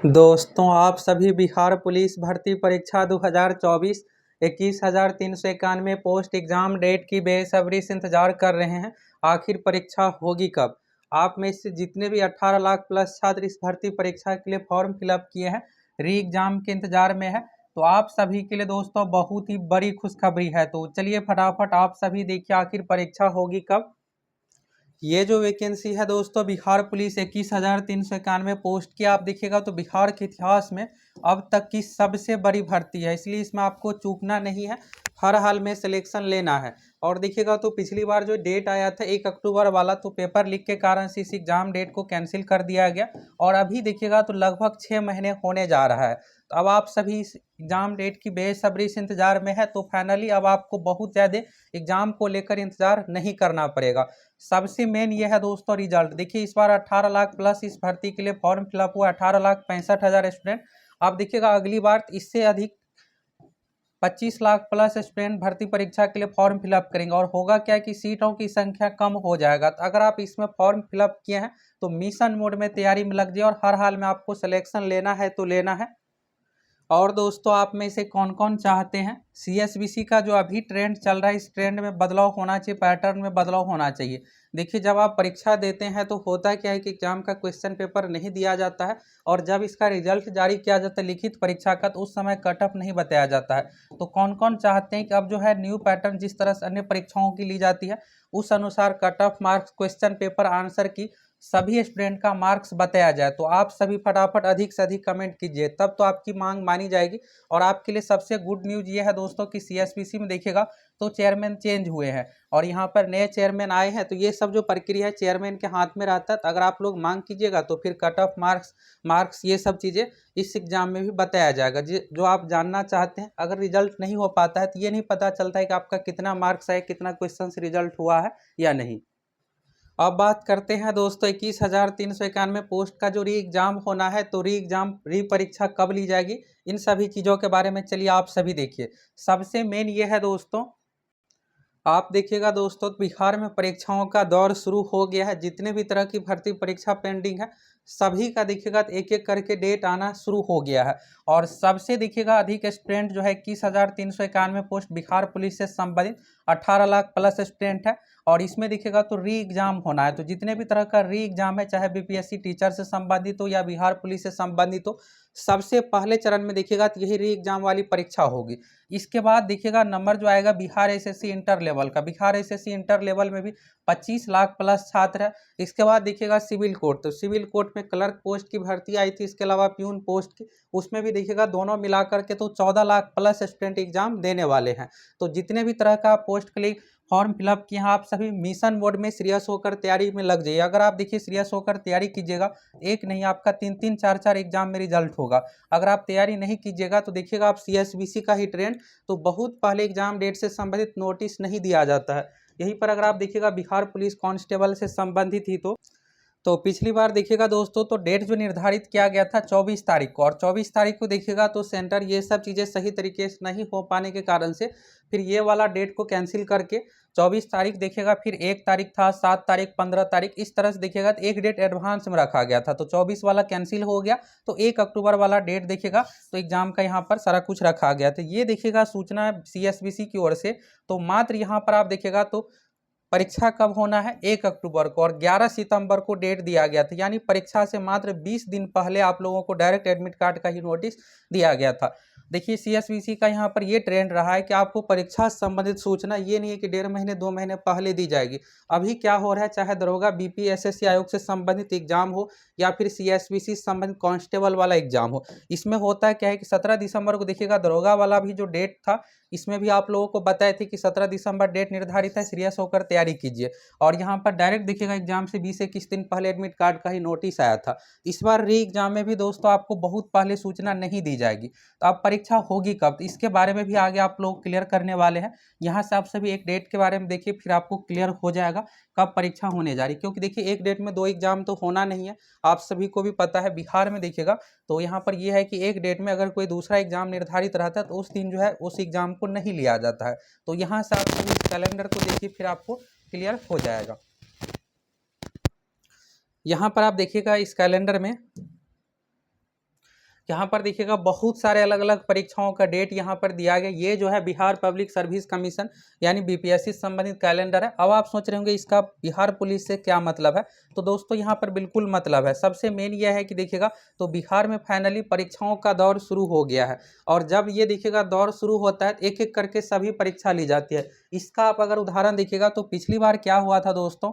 दोस्तों, आप सभी बिहार पुलिस भर्ती परीक्षा 2024 21,391 पोस्ट एग्जाम डेट की बेसब्री से इंतजार कर रहे हैं। आखिर परीक्षा होगी कब? आप में से जितने भी 18 लाख प्लस छात्र इस भर्ती परीक्षा के लिए फॉर्म फिलअप किए हैं, री एग्जाम के इंतजार में है, तो आप सभी के लिए दोस्तों बहुत ही बड़ी खुशखबरी है। तो चलिए फटाफट आप सभी देखिए आखिर परीक्षा होगी कब। ये जो वैकेंसी है दोस्तों बिहार पुलिस 21,391 पोस्ट की, आप देखिएगा तो बिहार के इतिहास में अब तक की सबसे बड़ी भर्ती है, इसलिए इसमें आपको चूकना नहीं है, हर हाल में सिलेक्शन लेना है। और देखिएगा तो पिछली बार जो डेट आया था 1 अक्टूबर वाला, तो पेपर लीक के कारण से इस एग्जाम डेट को कैंसिल कर दिया गया और अभी देखिएगा तो लगभग 6 महीने होने जा रहा है। तो अब आप सभी इस एग्जाम डेट की बेसब्री से इंतजार में है, तो फाइनली अब आपको बहुत ज़्यादा एग्जाम को लेकर इंतजार नहीं करना पड़ेगा। सबसे मेन ये है दोस्तों रिजल्ट। देखिए इस बार 18 लाख प्लस इस भर्ती के लिए फॉर्म फिलअप हुआ, 18,65,000 स्टूडेंट। आप देखिएगा अगली बार इससे अधिक 25 लाख प्लस स्टूडेंट भर्ती परीक्षा के लिए फॉर्म फिलअप करेंगे और होगा क्या कि सीटों की संख्या कम हो जाएगा। तो अगर आप इसमें फॉर्म फिलअप किए हैं तो मिशन मोड में तैयारी में लग जाए और हर हाल में आपको सिलेक्शन लेना है तो लेना है। और दोस्तों, आप में से कौन कौन चाहते हैं सीएसबीसी का जो अभी ट्रेंड चल रहा है, इस ट्रेंड में बदलाव होना चाहिए, पैटर्न में बदलाव होना चाहिए। देखिए जब आप परीक्षा देते हैं तो होता क्या है कि एग्जाम का क्वेश्चन पेपर नहीं दिया जाता है और जब इसका रिजल्ट जारी किया जाता है लिखित परीक्षा का, तो उस समय कट ऑफ नहीं बताया जाता है। तो कौन कौन चाहते हैं कि अब जो है न्यू पैटर्न जिस तरह से अन्य परीक्षाओं की ली जाती है उस अनुसार cut off marks, question paper, answer की सभी स्टूडेंट का मार्क्स बताया जाए, तो आप सभी फटाफट अधिक से अधिक कमेंट कीजिए, तब तो आपकी मांग मानी जाएगी। और आपके लिए सबसे गुड न्यूज़ ये है दोस्तों कि सीएसबीसी में देखिएगा तो चेयरमैन चेंज हुए हैं और यहाँ पर नए चेयरमैन आए हैं, तो ये सब जो प्रक्रिया है चेयरमैन के हाथ में रहता है। तो अगर आप लोग मांग कीजिएगा तो फिर कट ऑफ मार्क्स ये सब चीज़ें इस एग्जाम में भी बताया जाएगा जो आप जानना चाहते हैं। अगर रिजल्ट नहीं हो पाता है तो ये नहीं पता चलता है कि आपका कितना मार्क्स है, कितना क्वेश्चन रिजल्ट हुआ है या नहीं। अब बात करते हैं दोस्तों 21,391 पोस्ट का जो री एग्जाम होना है, तो री एग्जाम री परीक्षा कब ली जाएगी, इन सभी चीज़ों के बारे में चलिए आप सभी देखिए। सबसे मेन ये है दोस्तों, आप देखिएगा दोस्तों बिहार में परीक्षाओं का दौर शुरू हो गया है। जितने भी तरह की भर्ती परीक्षा पेंडिंग है सभी का देखिएगा तो एक एक करके डेट आना शुरू हो गया है। और सबसे देखिएगा अधिक स्टूडेंट जो है 21,391 पोस्ट बिहार पुलिस से संबंधित 18 लाख प्लस स्टूडेंट है और इसमें देखिएगा तो री एग्जाम होना है। तो जितने भी तरह का री एग्जाम है, चाहे बीपीएससी टीचर से संबंधित हो या बिहार पुलिस से संबंधित हो, सबसे पहले चरण में देखिएगा तो यही री एग्जाम वाली परीक्षा होगी। इसके बाद देखिएगा नंबर जो आएगा बिहार एसएससी इंटर लेवल का, बिहार एसएससी इंटर लेवल में भी 25 लाख प्लस छात्र है। इसके बाद देखिएगा सिविल कोर्ट, तो सिविल कोर्ट में क्लर्क पोस्ट की भर्ती आई थी, इसके अलावा प्यून पोस्ट की, उसमें भी देखिएगा दोनों मिलाकर के तो 14 लाख प्लस स्टूडेंट एग्जाम देने वाले हैं। तो जितने भी तरह का पोस्ट के लिए फॉर्म फिलअप किए हैं आप सभी मिशन मोड में सीरियस होकर तैयारी में लग जाइए। अगर आप देखिए सीरियस होकर तैयारी कीजिएगा, एक नहीं आपका 3-3 4-4 एग्जाम में रिजल्ट होगा। अगर आप तैयारी नहीं कीजिएगा तो देखिएगा आप सीएसबीसी का ही ट्रेंड, तो बहुत पहले एग्जाम डेट से संबंधित नोटिस नहीं दिया जाता है। यहीं पर अगर आप देखिएगा बिहार पुलिस कांस्टेबल से संबंधित ही तो पिछली बार देखिएगा दोस्तों तो डेट जो निर्धारित किया गया था 24 तारीख को, और 24 तारीख को देखिएगा तो सेंटर ये सब चीज़ें सही तरीके से नहीं हो पाने के कारण से फिर ये वाला डेट को कैंसिल करके 24 तारीख देखिएगा, फिर 1 तारीख था, 7 तारीख, 15 तारीख, इस तरह से देखिएगा तो एक डेट एडवांस में रखा गया था। तो 24 वाला कैंसिल हो गया, तो 1 अक्टूबर वाला डेट देखिएगा तो एग्जाम का यहाँ पर सारा कुछ रखा गया। तो ये देखिएगा सूचना है सीएसबीसी की ओर से। तो मात्र यहाँ पर आप देखिएगा तो परीक्षा कब होना है 1 अक्टूबर को और 11 सितंबर को डेट दिया गया था, यानी परीक्षा से मात्र 20 दिन पहले आप लोगों को डायरेक्ट एडमिट कार्ड का ही नोटिस दिया गया था। देखिए सीएसबीसी का यहाँ पर ये ट्रेंड रहा है कि आपको परीक्षा से संबंधित सूचना ये नहीं है कि 1.5 महीने 2 महीने पहले दी जाएगी। अभी क्या हो रहा है, चाहे दरोगा बीपीएसएससी आयोग से संबंधित एग्जाम हो या फिर सीएसबीसी से संबंधित कांस्टेबल वाला एग्जाम हो, इसमें होता क्या है कि 17 दिसंबर को देखिएगा दरोगा वाला भी जो डेट था, इसमें भी आप लोगों को बताए थे कि 17 दिसंबर डेट निर्धारित है, सीरियस होकर तैयारी कीजिए। और यहाँ पर डायरेक्ट देखिएगा एग्जाम से 20-21 दिन पहले एडमिट कार्ड का ही नोटिस आया था। इस बार री एग्जाम में भी दोस्तों आपको बहुत पहले सूचना नहीं दी जाएगी। तो अब परीक्षा होगी कब, तो इसके बारे में भी आगे आप लोग क्लियर करने वाले हैं। यहाँ से आप सभी एक डेट के बारे में देखिए, फिर आपको क्लियर हो जाएगा कब परीक्षा होने जा रही है। क्योंकि देखिए एक डेट में 2 एग्जाम तो होना नहीं है, आप सभी को भी पता है। बिहार में देखिएगा तो यहाँ पर यह है कि एक डेट में अगर कोई दूसरा एग्जाम निर्धारित रहता है तो उस दिन जो है उस एग्जाम को नहीं लिया जाता है। तो यहाँ से आप सभी इस कैलेंडर को देखिए, फिर आपको क्लियर हो जाएगा। यहाँ पर आप देखिएगा इस कैलेंडर में यहाँ पर देखिएगा बहुत सारे अलग अलग परीक्षाओं का डेट यहाँ पर दिया गया। ये जो है बिहार पब्लिक सर्विस कमीशन यानी बीपीएससी से संबंधित कैलेंडर है। अब आप सोच रहे होंगे इसका बिहार पुलिस से क्या मतलब है, तो दोस्तों यहाँ पर बिल्कुल मतलब है। सबसे मेन यह है कि देखिएगा तो बिहार में फाइनली परीक्षाओं का दौर शुरू हो गया है, और जब ये देखिएगा दौर शुरू होता है एक एक करके सभी परीक्षा ली जाती है। इसका आप अगर उदाहरण देखिएगा तो पिछली बार क्या हुआ था दोस्तों,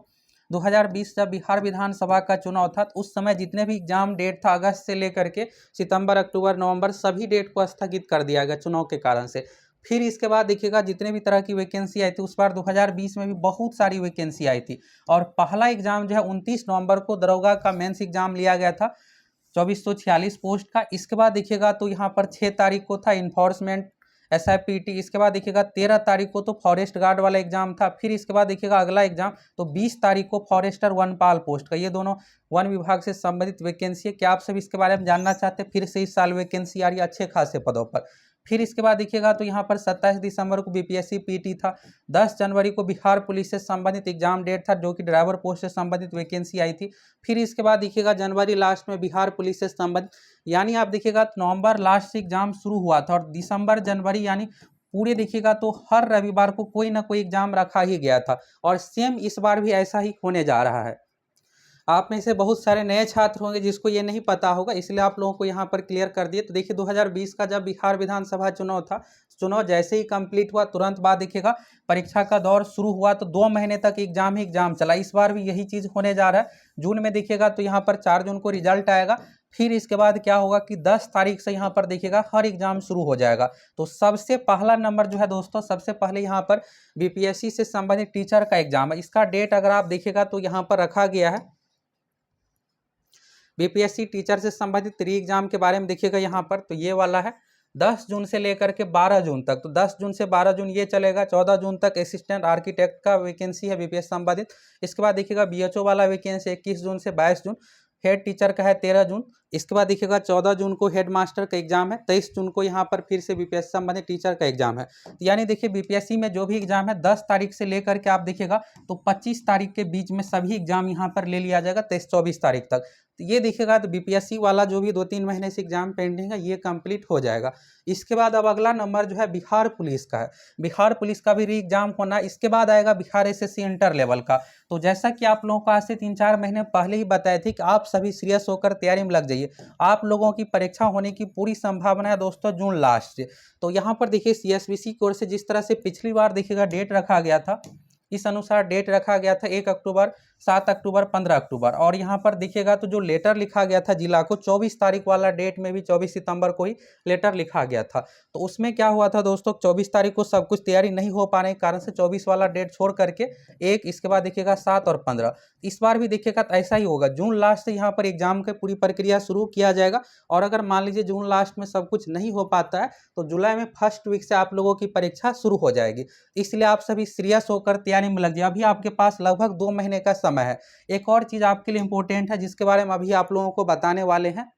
2020 जब बिहार विधानसभा का चुनाव था तो उस समय जितने भी एग्जाम डेट था अगस्त से लेकर के सितंबर, अक्टूबर, नवंबर सभी डेट को स्थगित कर दिया गया चुनाव के कारण से। फिर इसके बाद देखिएगा जितने भी तरह की वैकेंसी आई थी उस बार 2020 में भी बहुत सारी वैकेंसी आई थी, और पहला एग्जाम जो है 29 नवंबर को दरोगा का मेंस एग्जाम लिया गया था 2446 पोस्ट का। इसके बाद देखिएगा तो यहाँ पर 6 तारीख को था इन्फोर्समेंट SIPT। इसके बाद देखिएगा 13 तारीख को तो फॉरेस्ट गार्ड वाला एग्जाम था। फिर इसके बाद देखिएगा अगला एग्जाम तो 20 तारीख को फॉरेस्टर वनपाल पोस्ट का। ये दोनों वन विभाग से संबंधित वैकेंसी है। क्या आप सभी इसके बारे में जानना चाहते हैं? फिर से इस साल वैकेंसी आ रही है अच्छे खासे पदों पर। फिर इसके बाद देखिएगा तो यहाँ पर 27 दिसंबर को BPSC PT था। 10 जनवरी को बिहार पुलिस से संबंधित एग्जाम डेट था जो कि ड्राइवर पोस्ट से संबंधित वैकेंसी आई थी। फिर इसके बाद देखिएगा जनवरी लास्ट में बिहार पुलिस से संबंधित, यानी आप देखिएगा नवंबर लास्ट से एग्जाम शुरू हुआ था, और दिसंबर जनवरी यानी पूरे देखिएगा तो हर रविवार को कोई ना कोई एग्जाम रखा ही गया था, और सेम इस बार भी ऐसा ही होने जा रहा है। आप में से बहुत सारे नए छात्र होंगे जिसको ये नहीं पता होगा, इसलिए आप लोगों को यहाँ पर क्लियर कर दिए। तो देखिए 2020 का जब बिहार विधानसभा चुनाव था, चुनाव जैसे ही कंप्लीट हुआ तुरंत बाद देखिएगा परीक्षा का दौर शुरू हुआ, तो 2 महीने तक एग्जाम ही एग्जाम चला। इस बार भी यही चीज़ होने जा रहा है। जून में देखिएगा तो यहाँ पर 4 जून को रिजल्ट आएगा। फिर इसके बाद क्या होगा कि 10 तारीख से यहाँ पर देखिएगा हर एग्जाम शुरू हो जाएगा। तो सबसे पहला नंबर जो है दोस्तों, सबसे पहले यहाँ पर BPSC से संबंधित टीचर का एग्जाम है। इसका डेट अगर आप देखिएगा तो यहाँ पर रखा गया है। BPSC टीचर से संबंधित री एग्जाम के बारे में देखिएगा यहाँ पर, तो ये वाला है 10 जून से लेकर के 12 जून तक। तो 10 जून से 12 जून ये चलेगा। 14 जून तक असिस्टेंट आर्किटेक्ट का वैकेंसी है BPSC संबंधित। इसके बाद देखिएगा BHO वाला वैकेंसी 21 जून से 22 जून। हेड टीचर का है 13 जून। इसके बाद देखिएगा 14 जून को हेड मास्टर का एग्जाम है। 23 जून को यहाँ पर फिर से BPSC संबंधित टीचर का एग्जाम है। यानी देखिए BPSC में जो भी एग्जाम है 10 तारीख से लेकर के आप देखिएगा तो 25 तारीख के बीच में सभी एग्जाम यहाँ पर ले लिया जाएगा 23-24 तारीख तक। तो ये देखिएगा तो BPSC वाला जो भी 2-3 महीने से एग्जाम पेंडिंग है ये कंप्लीट हो जाएगा। इसके बाद अब अगला नंबर जो है बिहार पुलिस का है। बिहार पुलिस का भी री एग्जाम होना। इसके बाद आएगा बिहार SSC इंटर लेवल का। तो जैसा कि आप लोगों को आज से 3-4 महीने पहले ही बताए थे कि आप सभी सीरियस होकर तैयारी में लग जाइए। आप लोगों की परीक्षा होने की पूरी संभावना है दोस्तों जून लास्ट से। तो यहाँ पर देखिए CSBC की ओर से जिस तरह से पिछली बार देखिएगा डेट रखा गया था, इस अनुसार डेट रखा गया था 1 अक्टूबर, 7 अक्टूबर, 15 अक्टूबर। और यहाँ पर देखिएगा तो जो लेटर लिखा गया था जिला को 24 तारीख वाला डेट में भी 24 सितंबर को ही लेटर लिखा गया था। तो उसमें क्या हुआ था दोस्तों, 24 तारीख को सब कुछ तैयारी नहीं हो पाने के कारण से 24 वाला डेट छोड़ करके 1, इसके बाद देखिएगा 7 और 15। इस बार भी देखिएगा तो ऐसा ही होगा। जून लास्ट से यहाँ पर एग्जाम की पूरी प्रक्रिया शुरू किया जाएगा, और अगर मान लीजिए जून लास्ट में सब कुछ नहीं हो पाता है तो जुलाई में फर्स्ट वीक से आप लोगों की परीक्षा शुरू हो जाएगी। इसलिए आप सभी सीरियस होकर तैयारी में लग जाए। अभी आपके पास लगभग 2 महीने का समय है। एक और चीज़ आपके लिए इंपॉर्टेंट है जिसके बारे में अभी आप लोगों को बताने वाले हैं।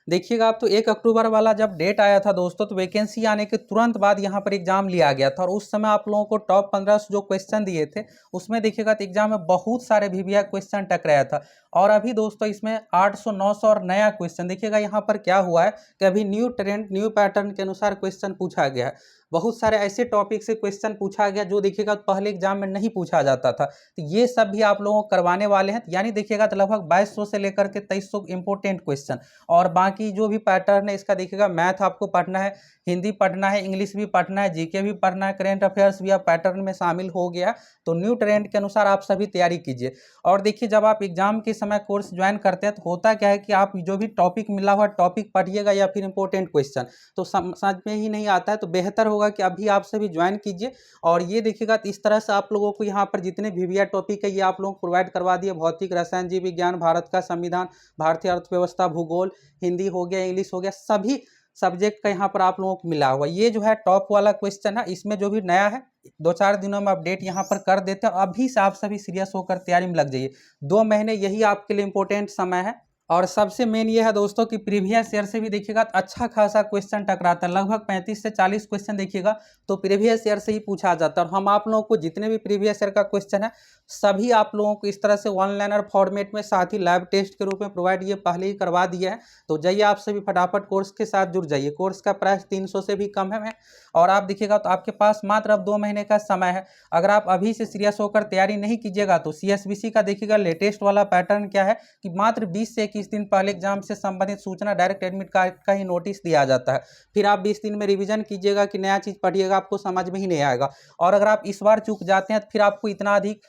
देखिएगा आप तो 1 अक्टूबर वाला जब डेट आया था दोस्तों तो वैकेंसी आने के तुरंत बाद यहाँ पर एग्जाम लिया गया था, और उस समय आप लोगों को टॉप 15 जो क्वेश्चन दिए थे उसमें देखिएगा तो एग्जाम में बहुत सारे VVI क्वेश्चन टकराया था। और अभी दोस्तों इसमें 800, 900 और नया क्वेश्चन देखिएगा यहाँ पर क्या हुआ है कि अभी न्यू ट्रेंड न्यू पैटर्न के अनुसार क्वेश्चन पूछा गया है। बहुत सारे ऐसे टॉपिक से क्वेश्चन पूछा गया जो देखिएगा पहले एग्जाम में नहीं पूछा जाता था। तो ये सब भी आप लोगों को करवाने वाले हैं। यानी देखिएगा तो लगभग 2200 से लेकर के 2300 इंपॉर्टेंट क्वेश्चन, और बाकी जो भी पैटर्न है इसका देखिएगा मैथ आपको पढ़ना है, हिंदी पढ़ना है, इंग्लिश भी पढ़ना है, GK भी पढ़ना है, करेंट अफेयर्स भी आप पैटर्न में शामिल हो गया। तो न्यू ट्रेंड के अनुसार आप सभी तैयारी कीजिए। और देखिए जब आप एग्जाम के समय कोर्स ज्वाइन करते हैं तो होता क्या है कि आप जो भी टॉपिक मिला हुआ टॉपिक पढ़िएगा या फिर इंपॉर्टेंट क्वेश्चन तो समझ में ही नहीं आता है। तो बेहतर होगा कि अभी आप सभी ज्वाइन कीजिए। और ये देखिएगा तो इस तरह से आप लोगों को यहाँ पर जितने VVI टॉपिक है ये आप लोगों को प्रोवाइड करवा दिए। भौतिक, रसायन, जीव विज्ञान, भारत का संविधान, भारतीय अर्थव्यवस्था, भूगोल, हिंदी हो गया, इंग्लिश हो गया, सभी सब्जेक्ट का यहाँ पर आप लोगों को मिला हुआ। ये जो है टॉप वाला क्वेश्चन है, इसमें जो भी नया है 2-4 दिनों में अपडेट यहाँ पर कर देते हैं। अभी से आप सभी सीरियस होकर तैयारी में लग जाइए। 2 महीने यही आपके लिए इंपॉर्टेंट समय है। और सबसे मेन ये है दोस्तों कि प्रीवियस ईयर से भी देखिएगा तो अच्छा खासा क्वेश्चन टकराता है, लगभग 35 से 40 क्वेश्चन देखिएगा तो प्रीवियस ईयर से ही पूछा जाता है। और हम आप लोगों को जितने भी प्रीवियस ईयर का क्वेश्चन है सभी आप लोगों को इस तरह से ऑनलाइन फॉर्मेट में साथ ही लैब टेस्ट के रूप में प्रोवाइड ये पहले ही करवा दिया है। तो जाइए आप सभी फटाफट कोर्स के साथ जुड़ जाइए। कोर्स का प्राइस 300 से भी कम है और आप देखिएगा तो आपके पास मात्र अब 2 महीने का समय है। अगर आप अभी से सीरियस होकर तैयारी नहीं कीजिएगा तो CSBC का देखिएगा लेटेस्ट वाला पैटर्न क्या है कि मात्र 20 से 21 दिन पहले एग्जाम से संबंधित सूचना डायरेक्ट एडमिट कार्ड का ही नोटिस दिया जाता है। फिर आप 20 दिन में रिवीजन कीजिएगा कि नया चीज़ पढ़िएगा, आपको समझ में ही नहीं आएगा। और अगर आप इस बार चूक जाते हैं तो फिर आपको इतना अधिक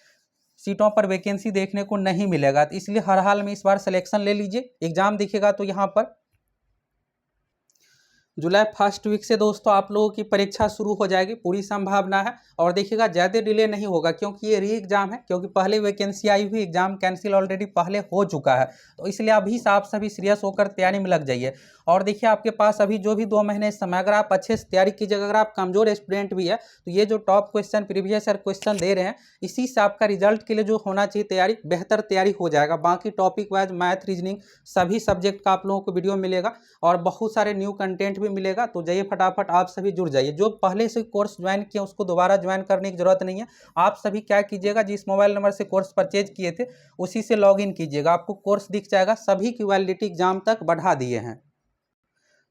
सीटों पर वैकेंसी देखने को नहीं मिलेगा। तो इसलिए हर हाल में इस बार सिलेक्शन ले लीजिए। एग्जाम देखिएगा तो यहाँ पर जुलाई फर्स्ट वीक से दोस्तों आप लोगों की परीक्षा शुरू हो जाएगी, पूरी संभावना है। और देखिएगा ज़्यादा डिले नहीं होगा क्योंकि ये री एग्जाम है, क्योंकि पहले वैकेंसी आई हुई, एग्जाम कैंसिल ऑलरेडी पहले हो चुका है। तो इसलिए अभी से आप सभी सीरियस होकर तैयारी में लग जाइए। और देखिए आपके पास अभी जो भी 2 महीने समय, अगर आप अच्छे से तैयारी कीजिएगा, अगर आप कमजोर स्टूडेंट भी है तो ये जो top question previous year question दे रहे हैं इसी से आपका रिजल्ट के लिए जो होना चाहिए तैयारी, बेहतर तैयारी हो जाएगा। बाकी टॉपिक वाइज मैथ, रीजनिंग सभी सब्जेक्ट का आप लोगों को वीडियो मिलेगा और बहुत सारे न्यू कंटेंट भी मिलेगा। तो जाइए फटाफट आप सभी जुड़ जाइए। जो पहले से कोर्स ज्वाइन किए उसको दोबारा ज्वाइन करने की जरूरत नहीं है। आप सभी क्या कीजिएगा, जिस मोबाइल नंबर से कोर्स परचेज किए थे उसी से लॉगिन कीजिएगा, आपको कोर्स दिख जाएगा। सभी की वैलिडिटी एग्जाम तक बढ़ा दिए हैं।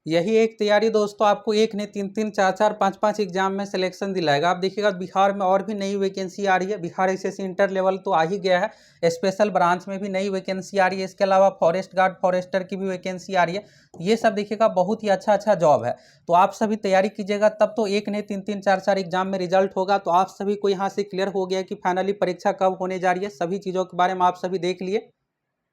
यही एक तैयारी दोस्तों आपको एक नहीं 3-3, 4-4, 5-5 एग्जाम में सिलेक्शन दिलाएगा। आप देखिएगा बिहार में और भी नई वैकेंसी आ रही है। बिहार SSC इंटर लेवल तो आ ही गया है, स्पेशल ब्रांच में भी नई वैकेंसी आ रही है। इसके अलावा फॉरेस्ट गार्ड, फॉरेस्टर की भी वैकेंसी आ रही है। ये सब देखिएगा बहुत ही अच्छा जॉब है। तो आप सभी तैयारी कीजिएगा, तब तो एक नहीं 3-3, 4-4 एग्जाम में रिजल्ट होगा। तो आप सभी को यहाँ से क्लियर हो गया कि फाइनली परीक्षा कब होने जा रही है। सभी चीज़ों के बारे में आप सभी देख लिए।